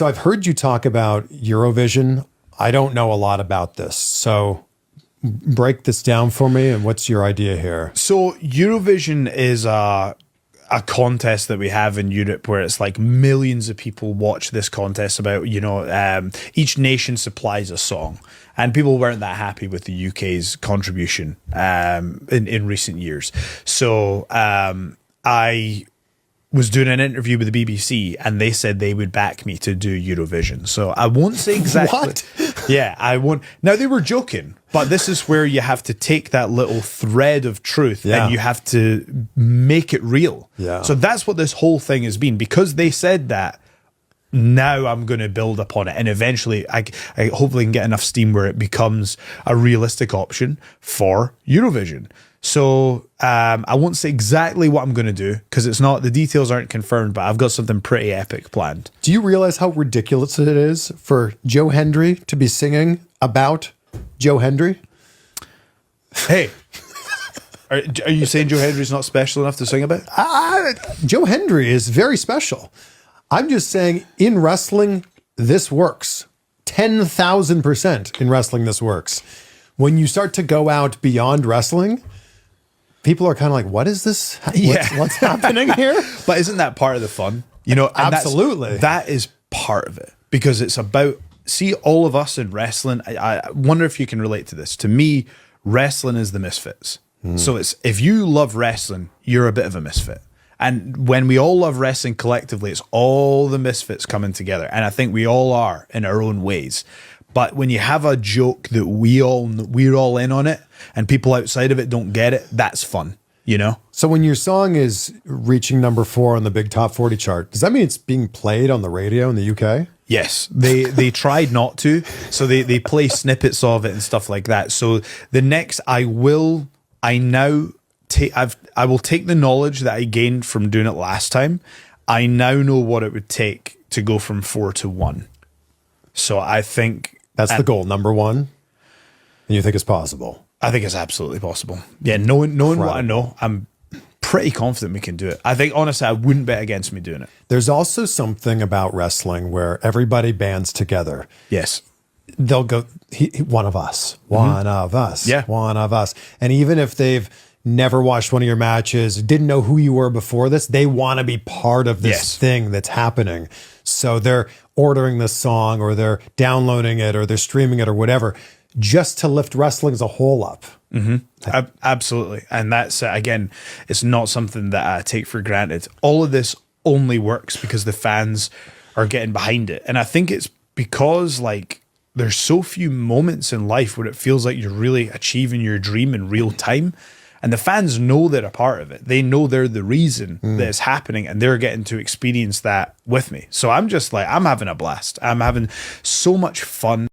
So I've heard you talk about Eurovision. I don't know a lot about this. So break this down for me, and what's your idea here? So Eurovision is a contest that we have in Europe where it's like millions of people watch this contest about, each nation supplies a song, and people weren't that happy with the UK's contribution in recent years. So I was doing an interview with the BBC, and they said they would back me to do Eurovision. So I won't say exactly. What? Yeah, I won't. Now, they were joking, but this is where you have to take that little thread of truth and you have to make it real. Yeah. So that's what this whole thing has been. Because they said that, now I'm going to build upon it. And eventually, I hopefully can get enough steam where it becomes a realistic option for Eurovision. So I won't say exactly what I'm going to do because the details aren't confirmed, but I've got something pretty epic planned. Do you realize how ridiculous it is for Joe Hendry to be singing about Joe Hendry? Hey, are you saying Joe Hendry's not special enough to sing about? Joe Hendry is very special. I'm just saying, in wrestling, this works. 10,000% in wrestling, this works. When you start to go out beyond wrestling, people are kind of like, what is this? What's happening here? But isn't that part of the fun? And absolutely. That is part of it, because it's about, see, all of us in wrestling. I wonder if you can relate to this. To me, wrestling is the misfits. So it's, if you love wrestling, you're a bit of a misfit. And when we all love wrestling collectively, it's all the misfits coming together. And I think we all are in our own ways. But when you have a joke that we're all in on it and people outside of it don't get it, that's fun, So when your song is reaching number 4 on the big top 40 chart, does that mean it's being played on the radio in the UK? Yes, they tried not to. So they play snippets of it and stuff like that. So the next, I will take the knowledge that I gained from doing it last time. I now know what it would take to go from 4 to 1. So I think that's the goal, number 1. And you think it's possible? I think it's absolutely possible. Yeah, knowing what I know, I'm pretty confident we can do it. I think, honestly, I wouldn't bet against me doing it. There's also something about wrestling where everybody bands together. Yes. They'll go, one of us, one of us, one of us. And even if they've never watched one of your matches, didn't know who you were before this, they want to be part of this thing that's happening. So they're ordering this song, or they're downloading it, or they're streaming it, or whatever, just to lift wrestling as a whole up. Absolutely. And that's, again, it's not something that I take for granted. All of this only works because the fans are getting behind it. And I think it's because, there's so few moments in life where it feels like you're really achieving your dream in real time. And the fans know they're a part of it. They know they're the reason that it's happening, and they're getting to experience that with me. So I'm just I'm having a blast. I'm having so much fun.